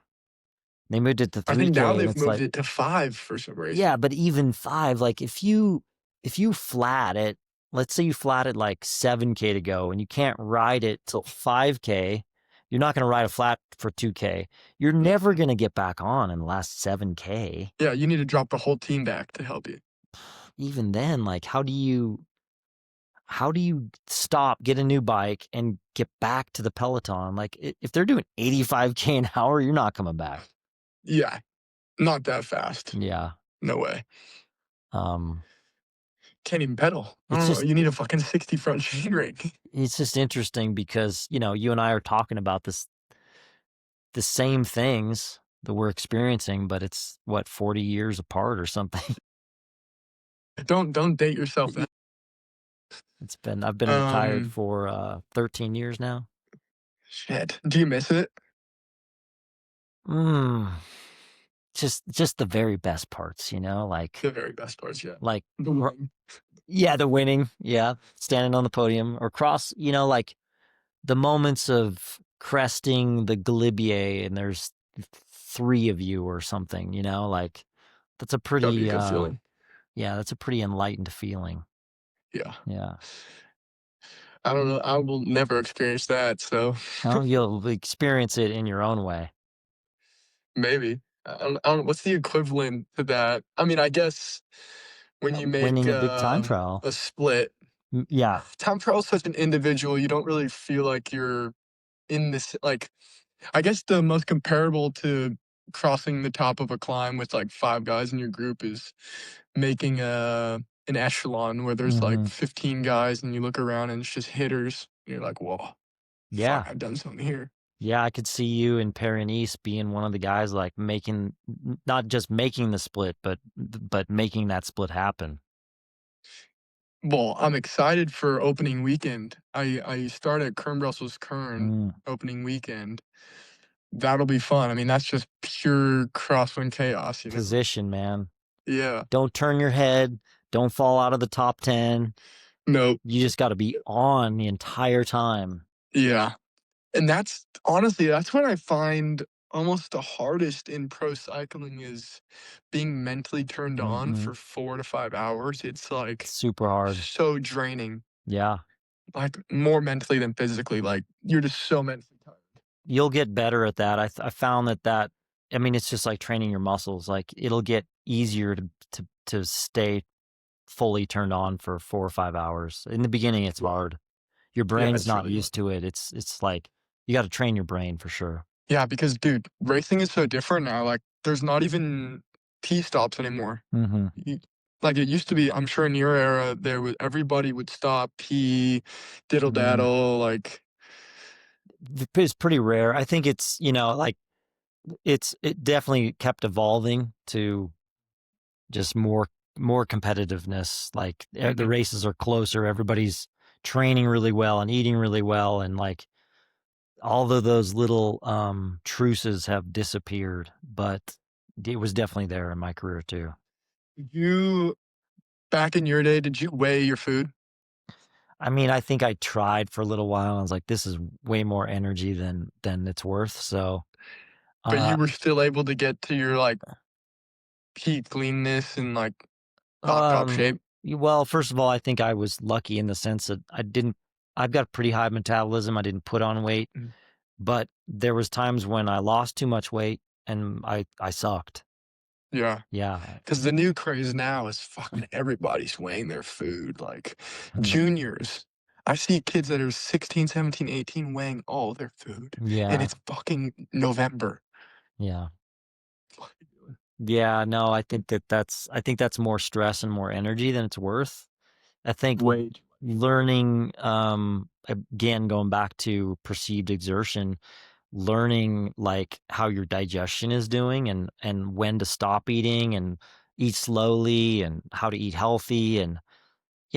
They moved it to I think now 3K, and they've it's moved like, it to 5 for some yeah, reason. but even 5, like if you flat it, let's say you flat it like 7K to go and you can't ride it till 5K, you're not going to ride a flat for 2K. You're never Mhm. going to get back on in the last 7K. Yeah, you need to drop the whole team back to help you. Even then, like how do you stop, get a new bike, and get back to the peloton? Like if they're doing 85K an hour, you're not coming back. Yeah, not that fast. Yeah. No way. Um, Can't even pedal. I it's don't know, just you need a fucking 60 front chain ring. it's just interesting because, you and I are talking about the same things, that we're experiencing, but it's what, 40 years apart or something. Don't date yourself that. I've been retired Um, for 13 years now. shit. Do you miss it? Mm, just the very best parts, The very best parts, yeah. like The winning. yeah, the winning, yeah, standing on the podium or like the moments of cresting the Galibier and there's three of you or something, like that's a That'd be a pretty good feeling. yeah, that's a pretty enlightened feeling. Yeah. Yeah. I don't know. I will never experience that, so Well, you'll experience it in your own way. maybe. I don't what's the equivalent to that? I mean, I guess when you make Winning a big time trial. a split, Yeah. time trial is such an individual. You don't really feel like you're in this. Like, I guess the most comparable to crossing the top of a climb with like five guys in your group is making an echelon where there's like Hmm. 15 guys and you look around and it's just hitters. You're like, whoa, fuck, Yeah. I've done something here. Yeah, I could see you in Paris being one of the guys like not just making the split, but making that split happen. Well, I'm excited for opening weekend. I start at Kern Brussels Kern Mm. opening weekend. That'll be fun. I mean, that's just pure crosswind chaos, you know? Position, man. Yeah. Don't turn your head. Don't fall out of the top 10. No. You just got to be on the entire time. Yeah. And that's honestly, that's what I find almost the hardest in pro cycling is being mentally turned on Hmm. for 4 to 5 hours. It's like Super hard. so draining, Yeah. like more mentally than physically. Like you're just so mentally tired. You'll get better at that. I found I mean, it's just like training your muscles. Like it'll get easier to stay fully turned on for 4 or 5 hours. In the beginning, it's Yeah. hard. Your Yeah, brain's it's not really hard. used to it. It's like you got to train your brain for sure. Yeah, because dude, racing is so different now. Like there's not even T stops anymore. Hmm. You, like it used to be, I'm sure in your era, there was everybody would stop, pee, diddle Mm. daddle, like It's pretty rare. I think it's, like it definitely kept evolving to just more competitiveness. Like the mhm. races are closer. Everybody's training really well and eating really well, and like although those little truces have disappeared, but it was definitely there in my career too. You back in your day, did you weigh your food? I mean, I think I tried for a little while. I was like, this is way more energy than it's worth. So, But uh, you were still able to get to your, like, peak leanness and, like, top um, shape? well, first of all, I think I was lucky in the sense that I've got pretty high metabolism. I didn't put on weight, Mm, but there was times when I lost too much weight and I sucked. yeah, Yeah. because the new craze now is fucking everybody's weighing their food, like, Hmm. juniors. I see kids that are 16, 17, 18 weighing all their food, and Yeah. it's fucking November. Yeah. What are you doing? Yeah. No, I think that's more stress and more energy than it's worth. I think Way too learning, again, going back to perceived exertion, learning like how your digestion is doing and when to stop eating and eat slowly and how to eat healthy and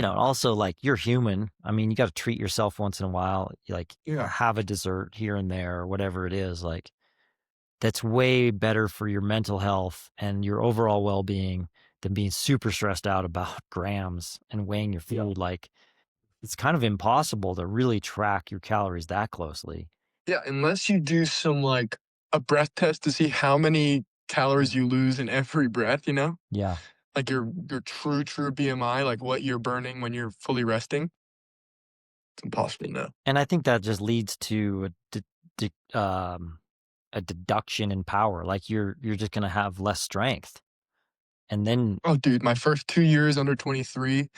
also like you're human. I mean, you got to treat yourself once in a while, like yeah, have a dessert here and there or whatever it is. Like that's way better for your mental health and your overall well-being than being super stressed out about grams and weighing your yeah. food. Like it's kind of impossible to really track your calories that closely. Yeah, unless you do some, like, a breath test to see how many calories you lose in every breath, you know? Yeah. Like, your true BMI, like, what you're burning when you're fully resting. It's impossible to know. And I think that just leads to a deduction in power. Like you're just gonna have less strength. And then Oh, dude, my first 2 years under 23,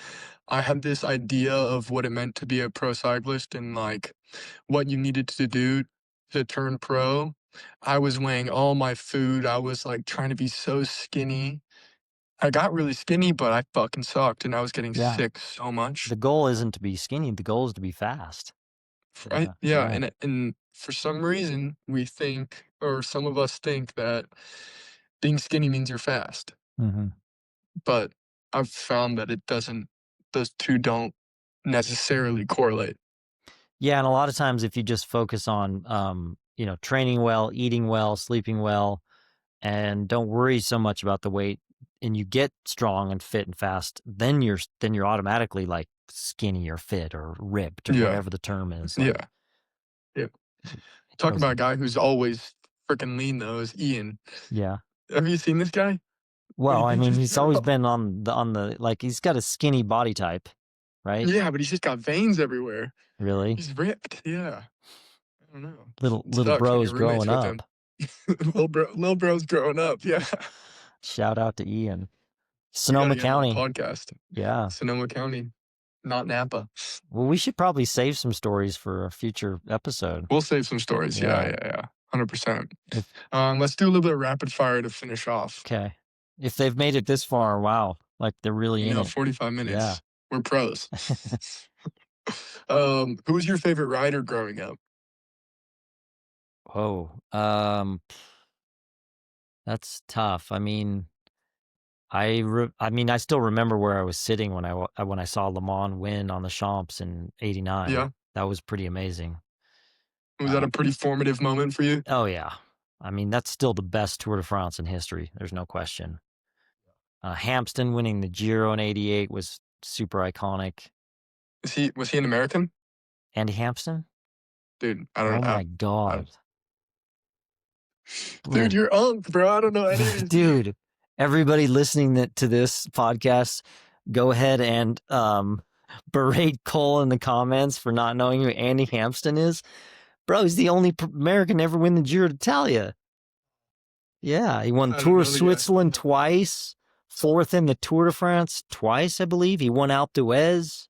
I had this idea of what it meant to be a pro cyclist and, like, what you needed to do to turn pro. I was weighing all my food, I was, like, trying to be so skinny. I got really skinny, but I fucking sucked, and I was getting yeah, sick so much. the goal isn't to be skinny, the goal is to be fast. Right? Yeah. Yeah, Yeah. and for some reason, we think or some of us think that being skinny means you're fast, Mhm. but I've found that it doesn't. Those two don't necessarily correlate. Yeah, and a lot of times if you just focus on, training well, eating well, sleeping well, and don't worry so much about the weight, and you get strong and fit and fast, then you're automatically like skinny or fit or ripped or Yeah, whatever the term is. Like yeah, yeah. it Talk goes, about a guy who's always freaking lean though is Ian. yeah. Have you seen this guy? What do Well, you I think mean, he's he's got? always been on the like he's got a skinny body type, right? Yeah, but he's just got veins everywhere. Really? He's ripped. Yeah. I don't know. Little It little sucks when bros you're roommates growing with him. up. Little bro's growing up. Yeah. Shout out to Ian. We got to Sonoma get him on the County. podcast. Yeah. Sonoma County, not Napa. Well, we should probably save some stories for a future episode. We'll save some stories. Yeah, Yeah. yeah, yeah. 100%. If Let's do a little bit of rapid fire to finish off. okay. If they've made it this far, wow. Like they're really in it. 45 minutes. Yeah. We're pros. Who was your favorite rider growing up? Oh, that's tough. I mean, I still remember where I was sitting when I saw Le Mans win on the Champs in '89. Yeah. That was pretty amazing. Was that a pretty formative moment for you? Oh yeah. I mean, that's still the best Tour de France in history. There's no question. Hampsten winning the Giro in '88 was super iconic. Was he an American? Andy Hampsten? Dude, I Oh don't my know. God. Dude, you're unk, bro. I don't know any of these. Dude, everybody listening to this podcast, go ahead and berate Cole in the comments for not knowing who Andy Hampsten is. Bro, he's the only American to ever win the Giro d'Italia. Yeah, he won I don't Tour know of the guy. Switzerland twice, fourth in the Tour de France twice, I believe. He won Alpe d'Huez.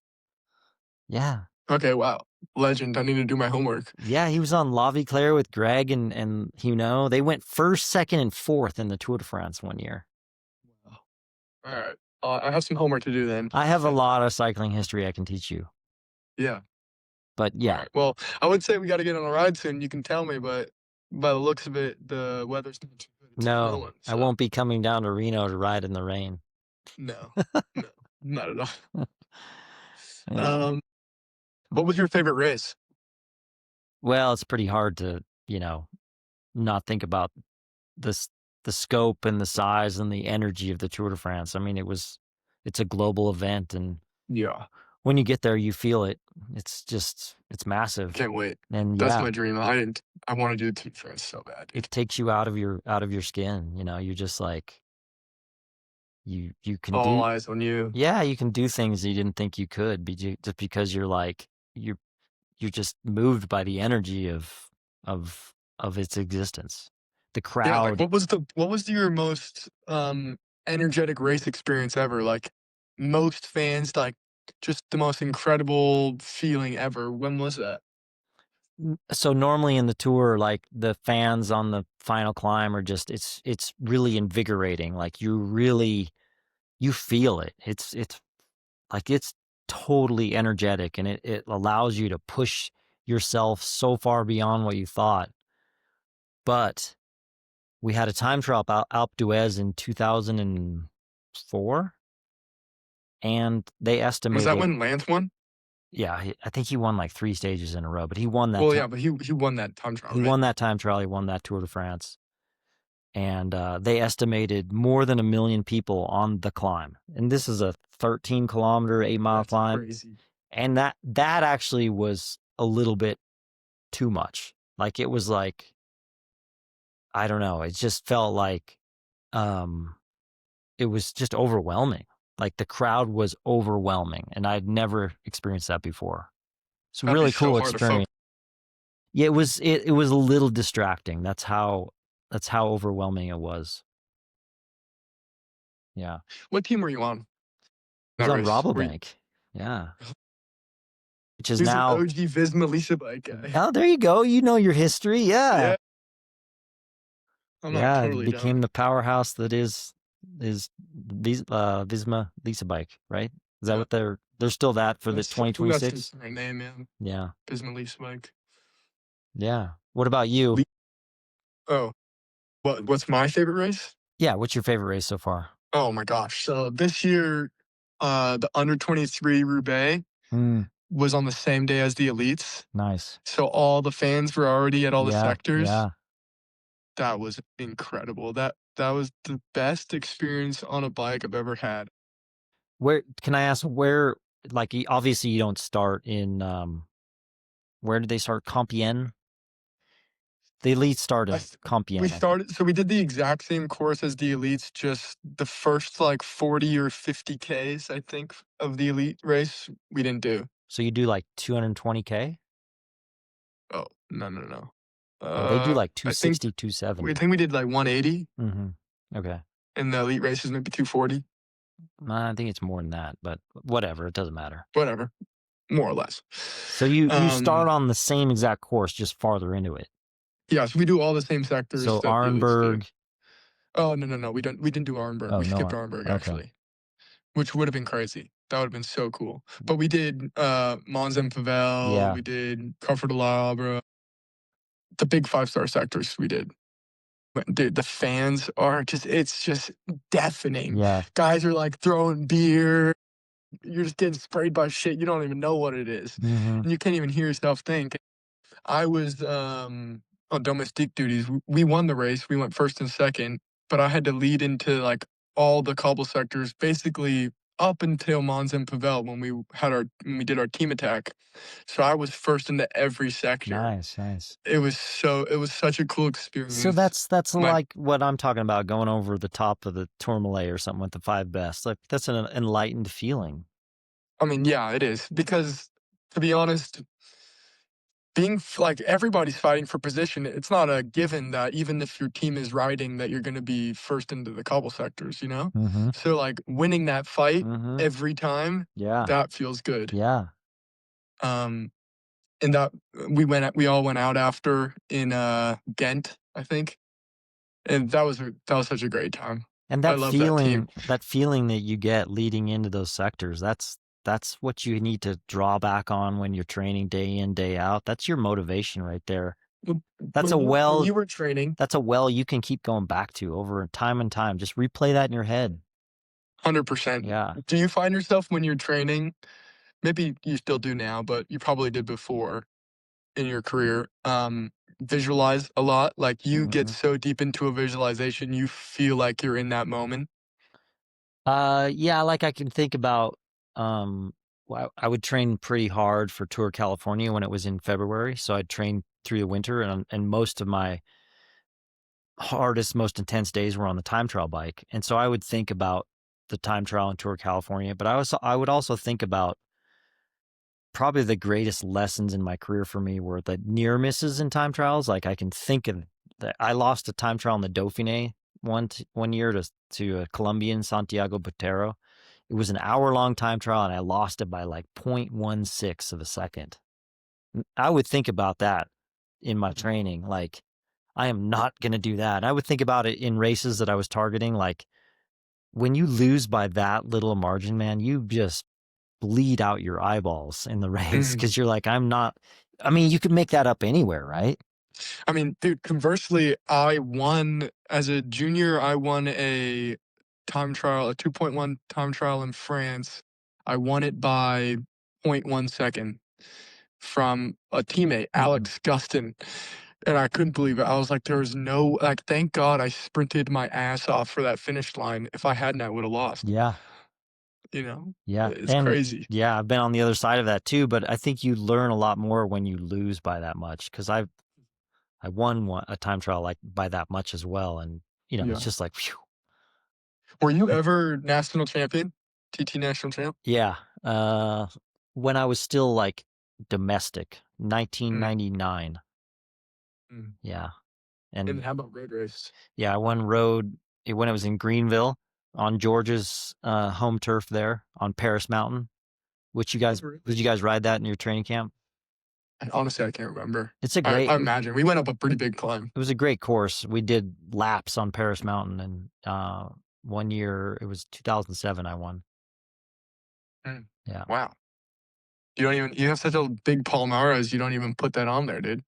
Yeah. Okay, wow. Legend. I need to do my homework. Yeah, he was on La Vie Claire with Greg and they went first, second, and fourth in the Tour de France one year. All right. I have some homework to do then. I have a lot of cycling history I can teach you. Yeah. But All yeah, right. Well, I would say we got to get on a ride soon. You can tell me, but by the looks of it, the weather's not too good. It's no, snowing, I so won't be coming down to Reno to ride in the rain. No, no, not at all. Yeah. What was your favorite race? Well, it's pretty hard to, not think about this the scope and the size and the energy of the Tour de France. I mean, it's a global event, and Yeah. when you get there, you feel it. It's massive. Can't wait. And That's yeah, my dream. I want to do the Tour de France so bad. Dude. it takes you out of your skin. You're just like you can All do. eyes on you. Yeah, you can do things you didn't think you could, just because you're just moved by the energy of its existence. The Yeah. Like, crowd. what was your most energetic race experience ever? Like, most fans, like, just the most incredible feeling ever. When was that? So normally in the Tour, like the fans on the final climb are just it's really invigorating. Like you feel it. It's like it's totally energetic, and it allows you to push yourself so far beyond what you thought. But we had a time trial Alpe d'Huez in 2004, and they Was estimated. that when Lance won? Yeah, I think he won like 3 stages in a row, but he won that. Well, yeah, but he won that time trial. He right? won that time trial. He won that Tour de France. And they estimated more than 1 million people on the climb. And this is a 13-kilometer, 8-mile That's climb. crazy. And that actually was a little bit too much. Like, it was like, I don't know. It just felt like it was just overwhelming. Like, the crowd was overwhelming. And I'd never experienced that before. It's a That'd be really so cool hard to experience. Yeah, it was a little distracting. That's how overwhelming it was. Yeah. What team were you on? It was That on race? Rabobank. Yeah. Which is He's an now. OG Visma Lisa bike guy. Oh, there you go. You know your history. Yeah. Yeah. I'm not Yeah. totally It became dumb. the powerhouse that is Visma Lisa Bike, right? Is that Yeah. what they're still that for the I think that's 2026? his right name, man. Yeah. Visma Lisa bike. Yeah. What about you? Oh, what's my favorite race? Yeah, what's your favorite race so far? Oh my gosh. So this year, the under 23 Roubaix Mm, was on the same day as the elites. nice. So all the fans were already at all the Yeah, sectors. yeah. That was incredible. That was the best experience on a bike I've ever had. Where can I ask where? Like, obviously, you don't start in. Where did they start? Compiègne. The elite start I in th we Compiègne, I think. started so we did the exact same course as the elites, just the first, like, 40 or 50 Ks, I think, of the elite race, we didn't do. So you do like 220K? Oh, no, no, no. Oh, they do like I think 260, we 270. think we did, like, 180, Mhm. Okay. and the elite races maybe 240, I think it's more than that, but whatever, it doesn't matter. whatever, more or less. So you start Um, on the same exact course, just farther into it. yeah, so we do all the same sectors So that the elites do. Arenberg. Oh, no, no, no, we didn't do Arenberg, Oh, we no. skipped Arenberg, Okay. actually, which would've been crazy. That would've been so cool. But we did, Mons and Favel, Yeah. we did Carrefour de l'Arbre, the big five-star sectors we did. But dude, the fans are just it's just deafening. Yeah. Guys are, like, throwing beer, you're just getting sprayed by shit, you don't even know what it is, Mhm. and you can't even hear yourself think. I was, on domestique duties. We won the race, we went 1st and 2nd, but I had to lead into, like, all the cobble sectors, basically up until Mons and Pavel when we did our team attack. So I was 1st into every sector. Nice, nice. It was such a cool So experience. that's My like what I'm talking about, going over the top of the Tourmalet or something with the 5 best. Like, that's an enlightened feeling. I mean, yeah, it is, because, to be honest, like, everybody's fighting for position, it's not a given that even if your team is riding that you're gonna be 1st into the cobble sectors, you know? Mhm. So, like, winning that fight Mhm. every time, Yeah. that feels good. Yeah. Um, and that we all went out after in, Ghent, I think, and that was such a great time. And I love that team. that feeling that you get leading into those sectors, that's what you need to draw back on when you're training day in, day out. That's your motivation right there. When That's a when well you were training that's a well you can keep going back to over time and time. Just replay that in your head. 100%. Yeah. Do you find yourself when you're training, maybe you still do now, but you probably did before in your career, visualize a lot? Like, you get Mhm. so deep into a visualization, you feel like you're in that moment? Yeah, like I can think about well, I would train pretty hard for Tour California when it was in February, so I'd train through the winter and most of my hardest, most intense days were on the time trial bike. And so I would think about the time trial in Tour California, but I would also think about probably the greatest lessons in my career for me were the near misses in time trials. Like, I can think of that. I lost a time trial in the Dauphiné one year to a Colombian, Santiago Botero. It was an hour-long time trial, and I lost it by like 0.16 of a second. I would think about that in my training. Like, I am not going to do that. I would think about it in races that I was targeting. Like, when you lose by that little margin, man, you just bleed out your eyeballs in the race Mhm. because you're like, I'm not. I mean, you could make that up anywhere, right? I mean, dude, conversely, I won as a junior, I won a time trial, a 2.1 time trial in France. I won it by point 0.1 second from a teammate, Mhm. Alex Gustin, and I couldn't believe it. I was like, "There's no," like, thank God I sprinted my ass off for that finish line. If I hadn't, I would've lost, Yeah, you know? yeah, It's and crazy. yeah, I've been on the other side of that too. But I think you learn a lot more when you lose by that much because I won a time trial like by that much as well, and it's Yeah. just like, phew. Were you ever national champion? TT national champ? Yeah. When I was still like domestic, Mm, 1999. mm. Yeah, And and how about road race? yeah, I won road when it was in Greenville on George's home turf there on Paris Mountain. Which you Oh, guys really? did you guys ride that in your training camp? And honestly, I can't remember. It's a great. I imagine. We went up a pretty big climb. It was a great course. We did laps on Paris Mountain, and one year it was 2007. I won. Mm. Yeah. Wow. You have such a big palmares, you don't even put that on there, dude.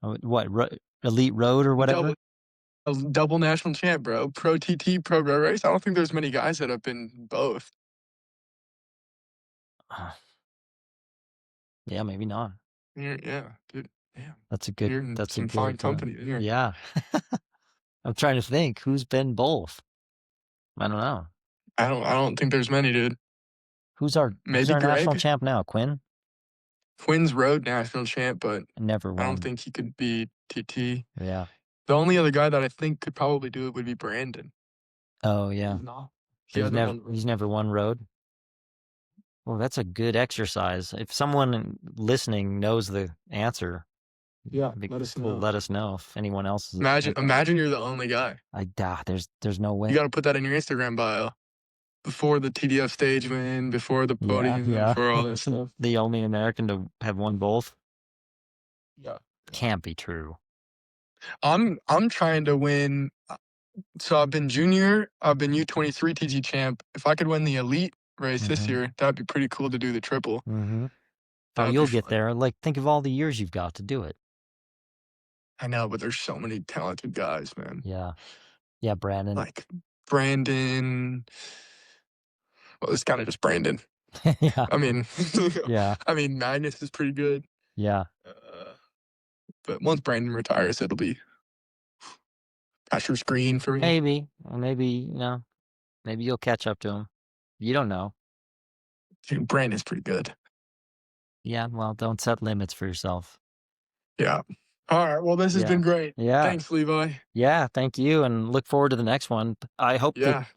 What Elite Road or whatever? Double national champ, bro. Pro TT, pro road race. I don't think there's many guys that have been both. Yeah, maybe not. Yeah, dude. Yeah, That's a you're good. in That's a some fine good. company there. Yeah. I'm trying to think who's been both. I don't know. I don't think there's many, dude. Who's our Maybe national Greg. champ now? Quinn? Quinn's road national champ, but Never I don't won. think he could be TT. Yeah. The only other guy that I think could probably do it would be Brandon. Oh yeah. He's not. He He's hasn't never won. he's never won road. Well, that's a good exercise. If someone listening knows the answer, Yeah, let us know. let us know if anyone else is. Imagine you're the only guy. There's no way. You got to put that in your Instagram bio before the TDF stage win, before the podium, before all this stuff. The only American to have won both. Yeah, can't be true. I'm trying to win. So I've been junior, I've been U23 TG champ. If I could win the elite race this year, that'd be pretty cool to do the triple. Oh, you'll get there. Like, think of all the years you've got to do it. I know, but there's so many talented guys, man. Yeah, Brandon. Like Brandon. Well, it's kind of just Brandon. Yeah. I mean, yeah. I mean, Magnus is pretty good. Yeah. But once Brandon retires, it'll be Asher's Green for me. Maybe, maybe you'll catch up to him. You don't know. Dude, Brandon's pretty good. Yeah, well, don't set limits for yourself. Yeah. All right. Well, this has been great. Yeah. Thanks, Levi. Yeah, thank you, and look forward to the next one. I hope that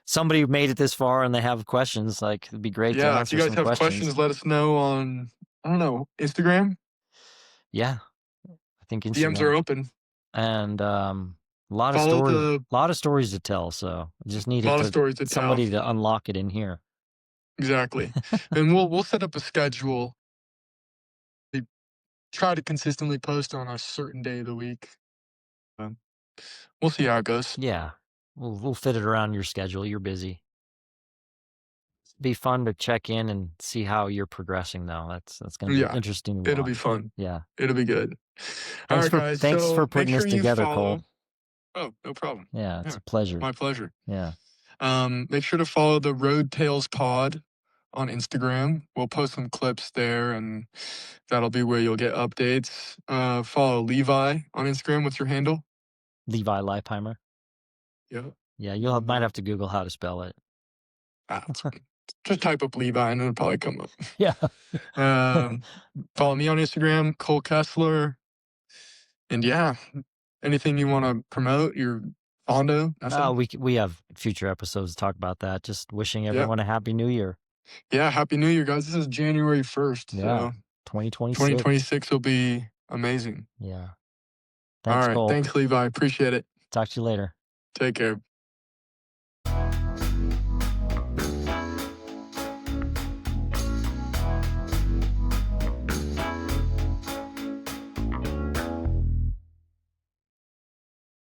somebody made it this far and they have questions. Like, it'd be great to answer if you guys have questions, let us know on, I don't know, Instagram? Yeah. I think Instagram. DMs are open. And a lot of stories to tell, so just needed somebody to unlock it in here. Exactly. And we'll set up a schedule. We try to consistently post on a certain day of the week. We'll see how it goes. Yeah. We'll fit it around your schedule. You're busy. It'd be fun to check in and see how you're progressing though. That's gonna be interesting. It'll be fun. Yeah. It'll be good. All right, guys. Thanks for putting this together, Cole. Oh, no problem. Yeah, it's a pleasure. My pleasure. Yeah. Make sure to follow the Road Tales Pod on Instagram. We'll post some clips there, and that'll be where you'll get updates. Follow Levi on Instagram. What's your handle? Levi Leipheimer. Yeah. Yeah, you might have to Google how to spell it. Just type up Levi and it'll probably come up. Yeah. Follow me on Instagram, Cole Kessler. And anything you want to promote? Your Fondo? We have future episodes to talk about that. Just wishing everyone a happy new year. Yeah, happy new year, guys. This is January 1st. Yeah. So 2026. 2026 will be amazing. Yeah. Thanks, Cole. Thanks, Levi. Appreciate it. Talk to you later. Take care.